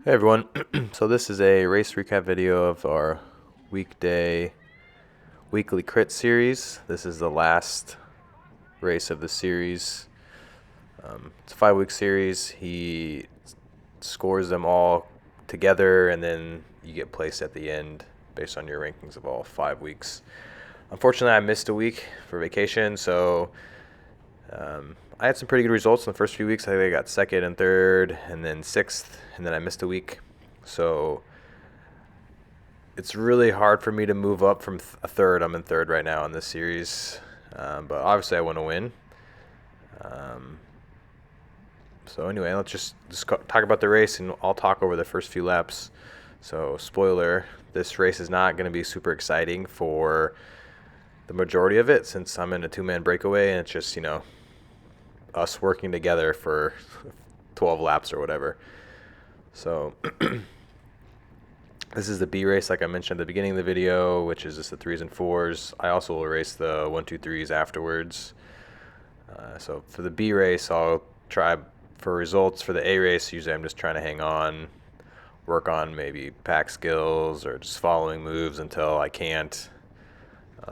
Hey everyone, so this is a race recap video of our weekly crit series. This is the last race of the series. It's a 5 week series. He scores them all together and then you get placed at the end based on your rankings of all 5 weeks. Unfortunately, I missed a week for vacation, so I had some pretty good results in the first few weeks. I think I got second and third and then sixth, and then I missed a week. So it's really hard for me to move up from a third. I'm in third right now in this series, but obviously I want to win. Um, so anyway, let's just talk about the race, and I'll talk over the first few laps. So spoiler: this race is not going to be super exciting for the majority of it, since I'm in a two-man breakaway, and it's just us working together for 12 laps or whatever. So this is the B race, like I mentioned at the beginning of the video, which is just the 3s and 4s. I also will race the 1, 2, 3s afterwards. So for the B race, I'll try for results. For the A race, usually I'm just trying to hang on, work on maybe pack skills or just following moves until I can't.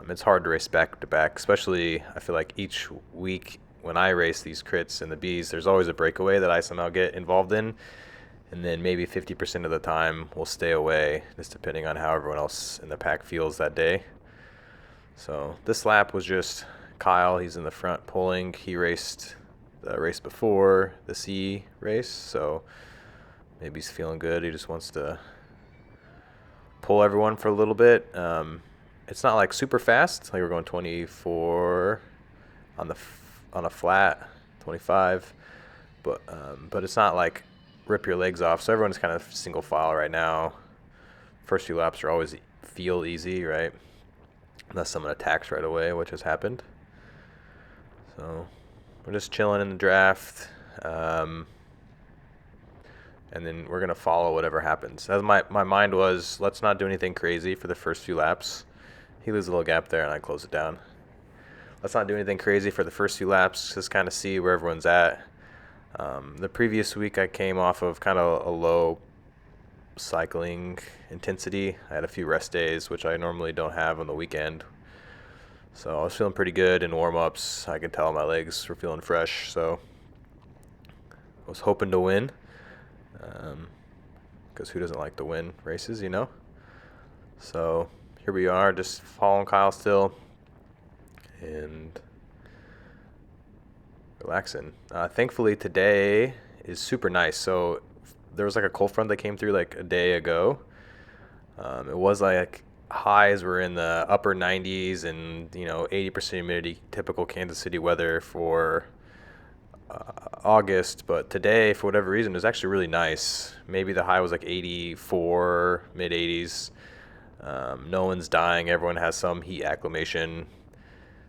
It's hard to race back to back, especially I feel like each week when I race these crits and the Bs, there's always a breakaway that I somehow get involved in. And then maybe 50% of the time we'll stay away, just depending on how everyone else in the pack feels that day. So this lap was just Kyle. He's in the front pulling. He raced the race before the C race, so maybe he's feeling good. He just wants to pull everyone for a little bit. It's not like super fast. Like we're going 24 on a flat, 25, but it's not like rip your legs off. So everyone's kind of single file right now. First few laps are always feel easy, right? Unless someone attacks right away, which has happened. So we're just chilling in the draft. And then we're going to follow whatever happens. As my mind was, let's not do anything crazy for the first few laps. He leaves a little gap there, and I close it down. Let's not do anything crazy for the first few laps. Just kind of see where everyone's at. The previous week I came off of kind of a low cycling intensity. I had a few rest days, which I normally don't have on the weekend. So I was feeling pretty good in warm-ups. I could tell my legs were feeling fresh, so I was hoping to win. Because who doesn't like to win races, you know? So here we are, just following Kyle still and relaxing. Thankfully today is super nice. So there was like a cold front that came through like a day ago. It was like highs were in the upper 90s and 80% humidity, typical Kansas City weather for August. But today, for whatever reason, it was actually really nice. Maybe the high was like 84, mid 80s. No one's dying. Everyone has some heat acclimation.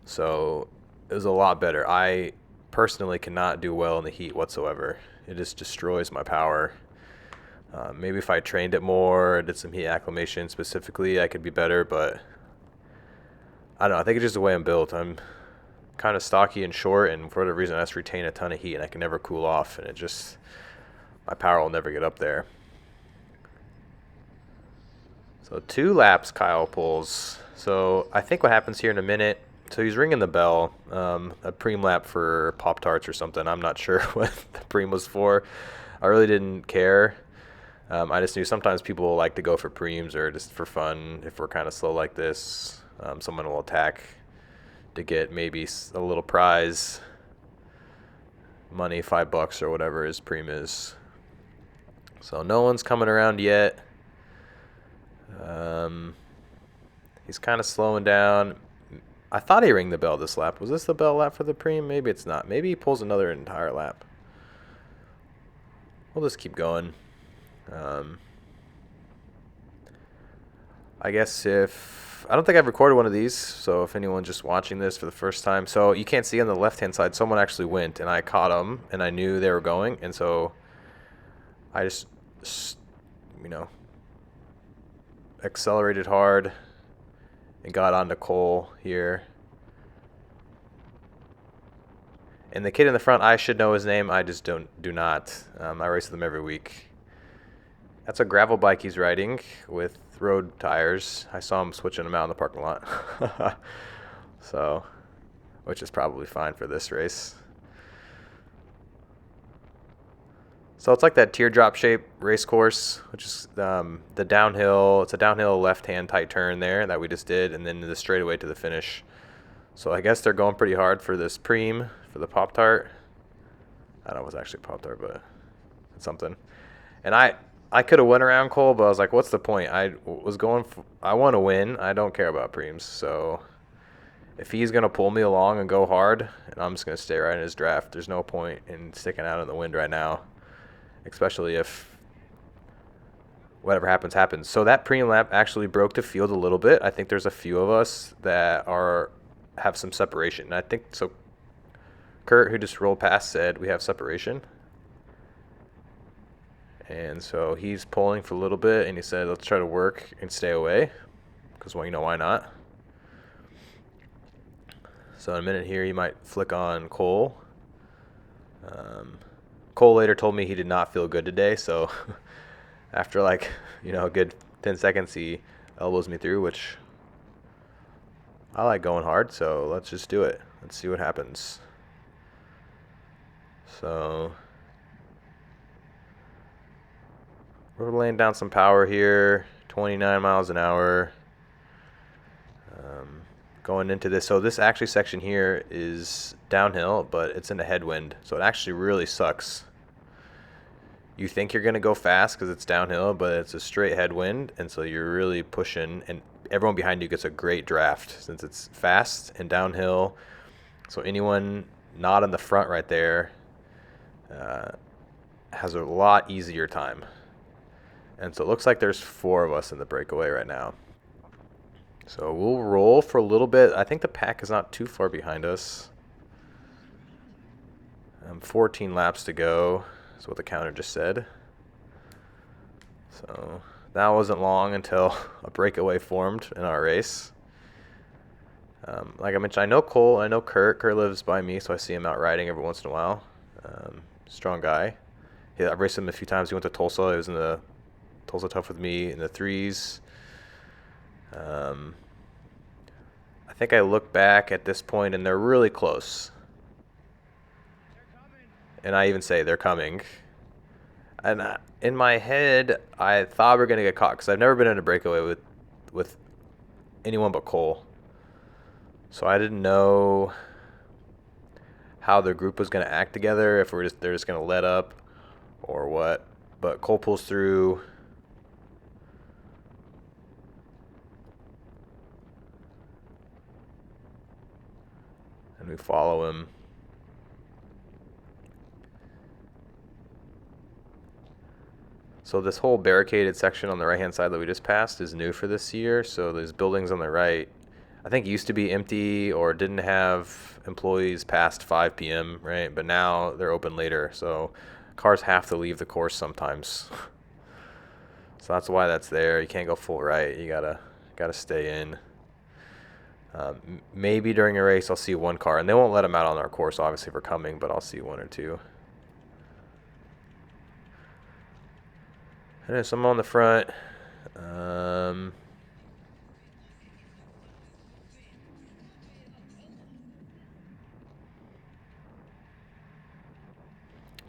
So it was a lot better. I personally cannot do well in the heat whatsoever. It just destroys my power. Maybe if I trained it more, did some heat acclimation specifically, I could be better, but I don't know. I think it's just the way I'm built. I'm kind of stocky and short, and for whatever reason, I just retain a ton of heat, and I can never cool off, and my power will never get up there. So 2 laps Kyle pulls. So I think what happens here in a minute, so he's ringing the bell, a preem lap for Pop-Tarts or something. I'm not sure what the preem was for. I really didn't care. I just knew sometimes people like to go for preems or just for fun. If we're kind of slow like this, someone will attack to get maybe a little prize money, $5 or whatever his preem is. So no one's coming around yet. He's kind of slowing down. I thought he rang the bell this lap. Was this the bell lap for the preem? Maybe it's not. Maybe he pulls another entire lap. We'll just keep going. I guess I don't think I've recorded one of these, so if anyone's just watching this for the first time, so you can't see on the left-hand side, someone actually went, and I caught them, and I knew they were going, and so I just accelerated hard and got onto Cole here. And the kid in the front, I should know his name. I just do not. I race with him every week. That's a gravel bike he's riding with road tires. I saw him switching them out in the parking lot. So, which is probably fine for this race. So it's like that teardrop shape race course, which is the downhill. It's a downhill left-hand tight turn there that we just did, and then the straightaway to the finish. So I guess they're going pretty hard for this preem, for the Pop-Tart. I don't know if it was actually Pop-Tart, but it's something. And I could have went around Cole, but I was like, what's the point? I want to win. I don't care about preems. So if he's going to pull me along and go hard, and I'm just going to stay right in his draft, there's no point in sticking out in the wind right now, especially if whatever happens, happens. So that preem lap actually broke the field a little bit. I think there's a few of us that have some separation. And I think so. Kurt, who just rolled past, said we have separation. And so he's pulling for a little bit, and he said, let's try to work and stay away. Because, well, why not? So in a minute here, he might flick on Cole. Cole later told me he did not feel good today, so after a good 10 seconds, he elbows me through, which I like going hard, so let's just do it. Let's see what happens. So we're laying down some power here, 29 miles an hour. Going into this, so this actually section here is downhill, but it's in a headwind, so it actually really sucks. You think you're going to go fast because it's downhill, but it's a straight headwind, and so you're really pushing, and everyone behind you gets a great draft since it's fast and downhill. So anyone not in the front right there has a lot easier time. And so it looks like there's 4 of us in the breakaway right now. So we'll roll for a little bit. I think the pack is not too far behind us. 14 laps to go is what the counter just said. So that wasn't long until a breakaway formed in our race. Like I mentioned, I know Cole, I know Kurt. Kurt lives by me, so I see him out riding every once in a while. Strong guy. I've raced him a few times. He went to Tulsa. He was in the Tulsa Tough with me in the 3s. I think I look back at this point and they're really close. And I even say they're coming. And in my head, I thought we were going to get caught because I've never been in a breakaway with anyone but Cole. So I didn't know how the group was going to act together, if they're just going to let up or what. But Cole pulls through. And we follow him. So this whole barricaded section on the right-hand side that we just passed is new for this year. So there's buildings on the right, I think used to be empty or didn't have employees past 5 p.m., right? But now they're open later. So cars have to leave the course sometimes. So that's why that's there. You can't go full right. You gotta stay in. Maybe during a race I'll see one car, and they won't let them out on our course obviously for coming, but I'll see 1 or 2. And there's some on the front.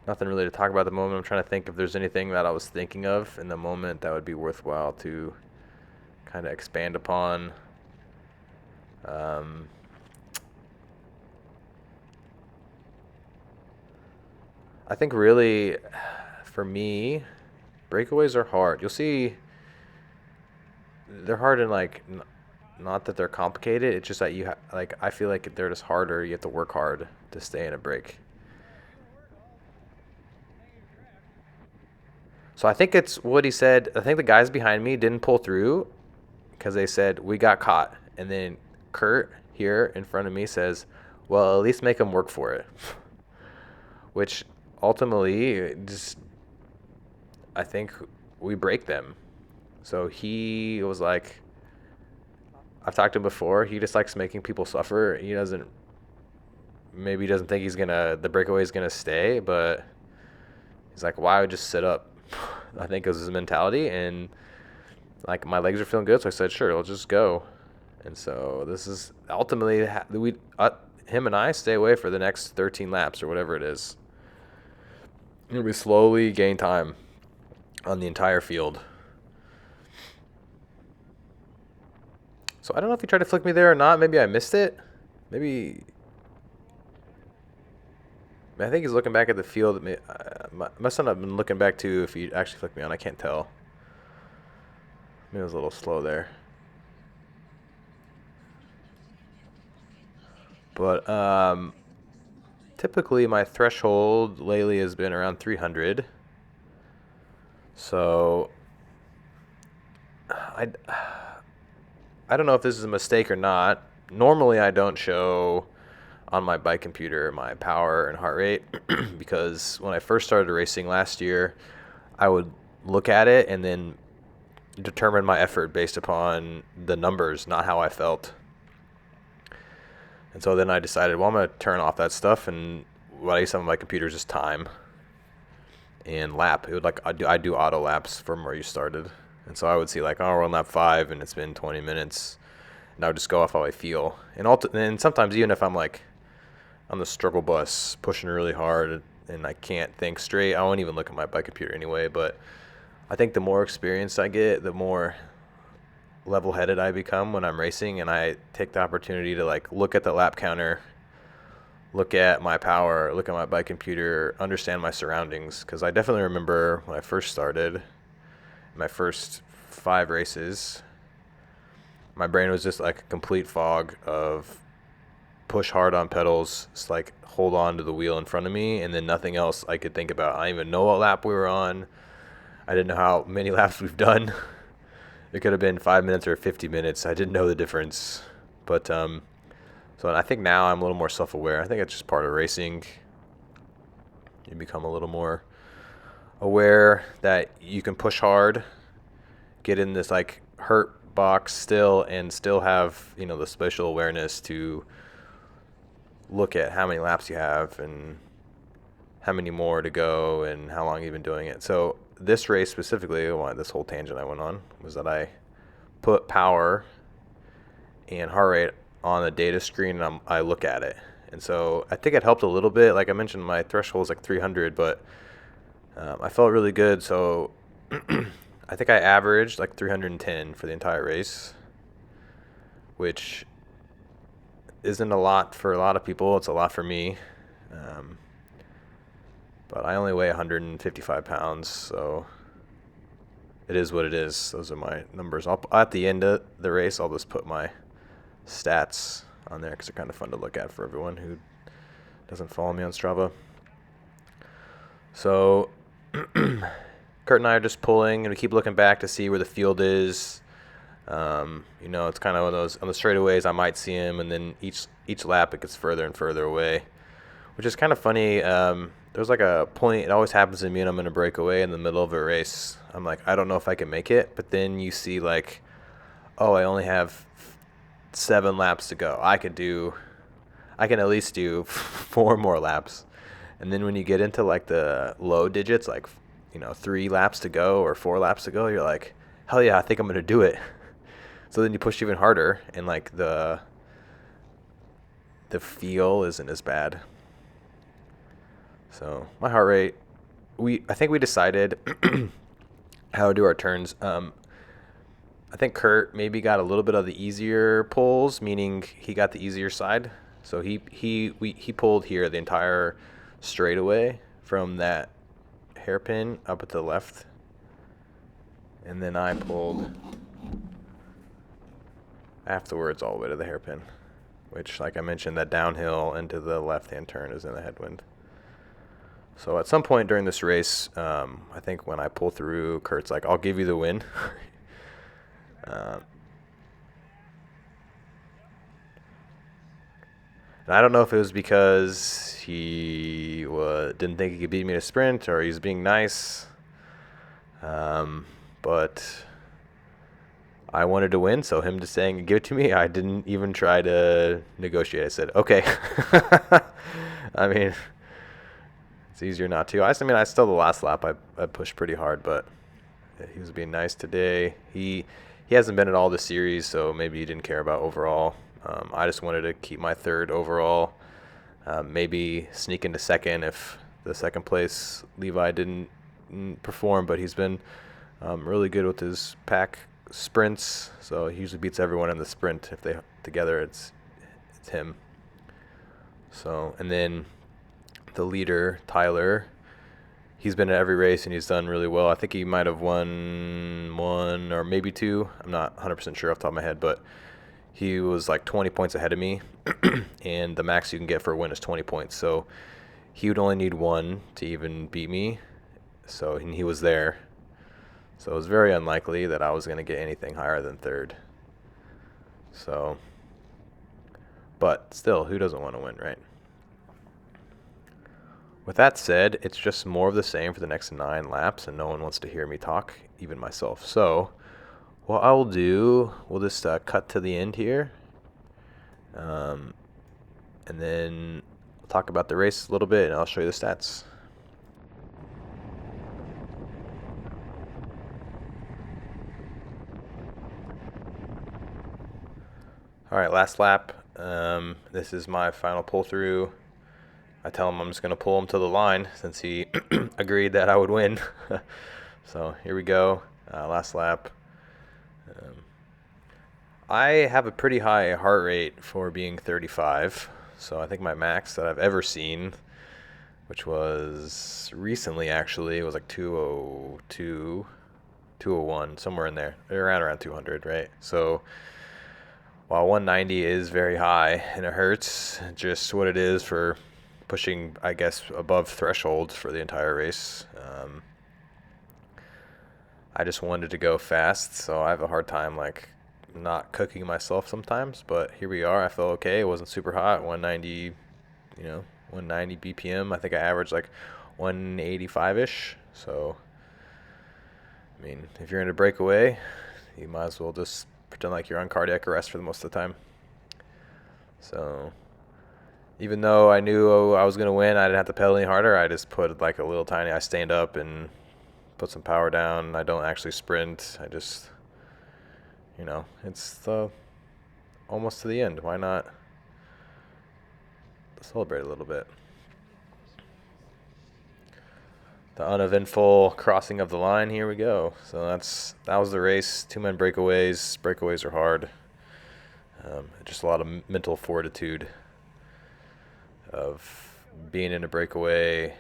Nothing really to talk about at the moment. I'm trying to think if there's anything that I was thinking of in the moment that would be worthwhile to kind of expand upon. I think really, for me, breakaways are hard. You'll see they're hard in not that they're complicated. It's just that I feel like they're just harder. You have to work hard to stay in a break. So I think it's what he said. I think the guys behind me didn't pull through because they said we got caught. And then Kurt here in front of me says, well, at least make them work for it. Which ultimately just, I think we break them. So he was like, I've talked to him before. He just likes making people suffer. Maybe he doesn't think the breakaway is going to stay, but he's like, why would just sit up? I think it was his mentality, and like my legs are feeling good, so I said, sure, let's just go. And so this is ultimately him and I stay away for the next 13 laps or whatever it is. And we slowly gain time on the entire field. So I don't know if he tried to flick me there or not. Maybe I missed it. Maybe I think he's looking back at the field. Must not have been looking back to if he actually flicked me on. I can't tell. Maybe I was a little slow there. But typically my threshold lately has been around 300. So I don't know if this is a mistake or not. Normally I don't show on my bike computer my power and heart rate because when I first started racing last year, I would look at it and then determine my effort based upon the numbers, not how I felt. And so then I decided, well, I'm going to turn off that stuff, and what I use on my computer is just time and lap. It would I do auto laps from where you started. And so I would see like, oh, we're on lap 5 and it's been 20 minutes. And I would just go off how I feel. And sometimes even if I'm like on the struggle bus pushing really hard and I can't think straight, I won't even look at my bike computer anyway. But I think the more experience I get, the more level-headed I become when I'm racing, and I take the opportunity to like look at the lap counter, look at my power, look at my bike computer, understand my surroundings. Because I definitely remember when I first started, my first 5 races, my brain was just like a complete fog of push hard on pedals, just like hold on to the wheel in front of me, and then nothing else I could think about. I didn't even know what lap we were on. I didn't know how many laps we've done. It could have been 5 minutes or 50 minutes. I didn't know the difference. But so I think now I'm a little more self-aware. I think it's just part of racing. You become a little more aware that you can push hard, get in this like hurt box still, and still have, the spatial awareness to look at how many laps you have and how many more to go and how long you've been doing it. So this race specifically, this whole tangent I went on, was that I put power and heart rate on the data screen and I look at it. And so I think it helped a little bit. Like I mentioned, my threshold is like 300, but I felt really good. So I think I averaged like 310 for the entire race, which isn't a lot for a lot of people. It's a lot for me. But I only weigh 155 pounds, so it is what it is. Those are my numbers. At the end of the race, I'll just put my stats on there because they're kind of fun to look at for everyone who doesn't follow me on Strava. So Kurt and I are just pulling, and we keep looking back to see where the field is. It's kind of one of those, on the straightaways, I might see him, and then each lap it gets further and further away, which is kind of funny. There's like a point, it always happens to me, and I'm going to break away in the middle of a race. I'm like, I don't know if I can make it, but then you see like, oh, I only have 7 laps to go. I can at least do 4 more laps. And then when you get into like the low digits, like, 3 laps to go or 4 laps to go, you're like, hell yeah, I think I'm going to do it. So then you push even harder, and like the feel isn't as bad. So my heart rate, I think we decided how to do our turns. I think Kurt maybe got a little bit of the easier pulls, meaning he got the easier side. So he pulled here the entire straightaway from that hairpin up at the left, and then I pulled afterwards all the way to the hairpin, which, like I mentioned, that downhill into the left-hand turn is in the headwind. So at some point during this race, I think when I pull through, Kurt's like, I'll give you the win. And I don't know if it was because he didn't think he could beat me in a sprint, or he's being nice. But I wanted to win, so him just saying, give it to me, I didn't even try to negotiate. I said, okay. I mean, it's easier not to. I still the last lap, I pushed pretty hard, but he was being nice today. He hasn't been at all this series, so maybe he didn't care about overall. I just wanted to keep my third overall. Maybe sneak into second if the second place Levi didn't perform, but he's been really good with his pack sprints, so he usually beats everyone in the sprint. If they together, it's him. So, and then the leader, Tyler, he's been at every race and he's done really well. I think he might have won one or maybe two. I'm not 100% sure off the top of my head, but he was like 20 points ahead of me, and the max you can get for a win is 20 points. So he would only need one to even beat me. So and he was there. So it was very unlikely that I was going to get anything higher than third. So, but still, who doesn't want to win, right? With that said, it's just more of the same for the next 9 laps, and no one wants to hear me talk, even myself. So what I will do, we'll just cut to the end here, and then I'll talk about the race a little bit, and I'll show you the stats. All right, last lap. This is my final pull through. I tell him I'm just going to pull him to the line since he agreed that I would win. So here we go. Last lap. I have a pretty high heart rate for being 35. So I think my max that I've ever seen, which was recently actually, it was like 202, 201, somewhere in there. Around 200, right? So while 190 is very high and it hurts, just what it is for pushing, I guess, above thresholds for the entire race. I just wanted to go fast, so I have a hard time like not cooking myself sometimes, but here we are. I felt okay. It wasn't super hot, 190, 190 BPM. I think I averaged like 185-ish. So, I mean, if you're in a breakaway, you might as well just pretend like you're on cardiac arrest for the most of the time. So even though I knew I was going to win, I didn't have to pedal any harder. I just put like a little tiny, I stand up and put some power down. I don't actually sprint. I just, it's almost to the end. Why not celebrate a little bit? The uneventful crossing of the line. Here we go. So that was the race. 2-man breakaways. Breakaways are hard. Just a lot of mental fortitude of being in a breakaway.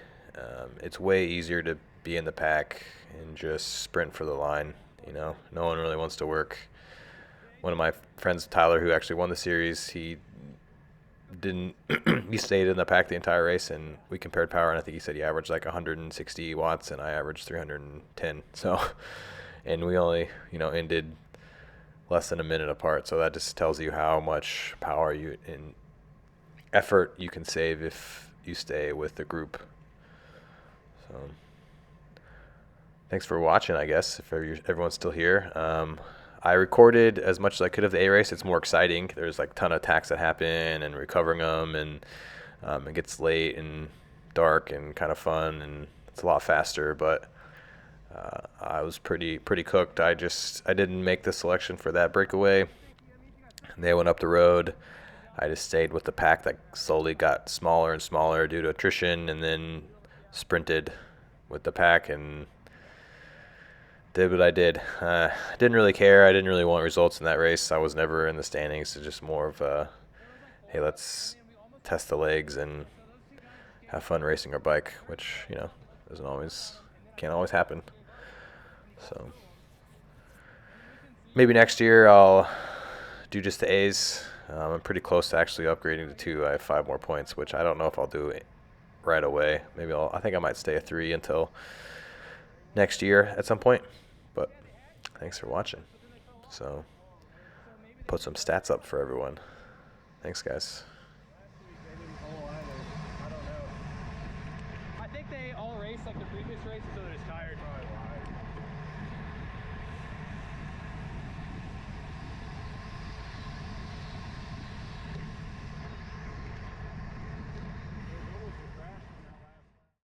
It's way easier to be in the pack and just sprint for the line. No one really wants to work. One of my friends, Tyler, who actually won the series, he didn't. He stayed in the pack the entire race, and we compared power, and I think he said he averaged like 160 watts, and I averaged 310. So, and we only ended less than a minute apart. So that just tells you how much power and effort you can save if you stay with the group. So thanks for watching, I guess, if everyone's still here. I recorded as much as I could of the A race. It's more exciting. There's like a ton of attacks that happen and recovering them, and it gets late and dark and kind of fun, and it's a lot faster. But I was pretty cooked. I didn't make the selection for that breakaway. They went up the road. I just stayed with the pack that slowly got smaller and smaller due to attrition, and then sprinted with the pack and did what I did. I didn't really care. I didn't really want results in that race. I was never in the standings. It's just more of a, hey, let's test the legs and have fun racing our bike, which, can't always happen. So maybe next year I'll do just the A's. I'm pretty close to actually upgrading to 2. I have 5 more points, which I don't know if I'll do it right away. Maybe I think I might stay at 3 until next year at some point. But thanks for watching. So put some stats up for everyone. Thanks, guys. I think they all race like the previous race, so they're just tired.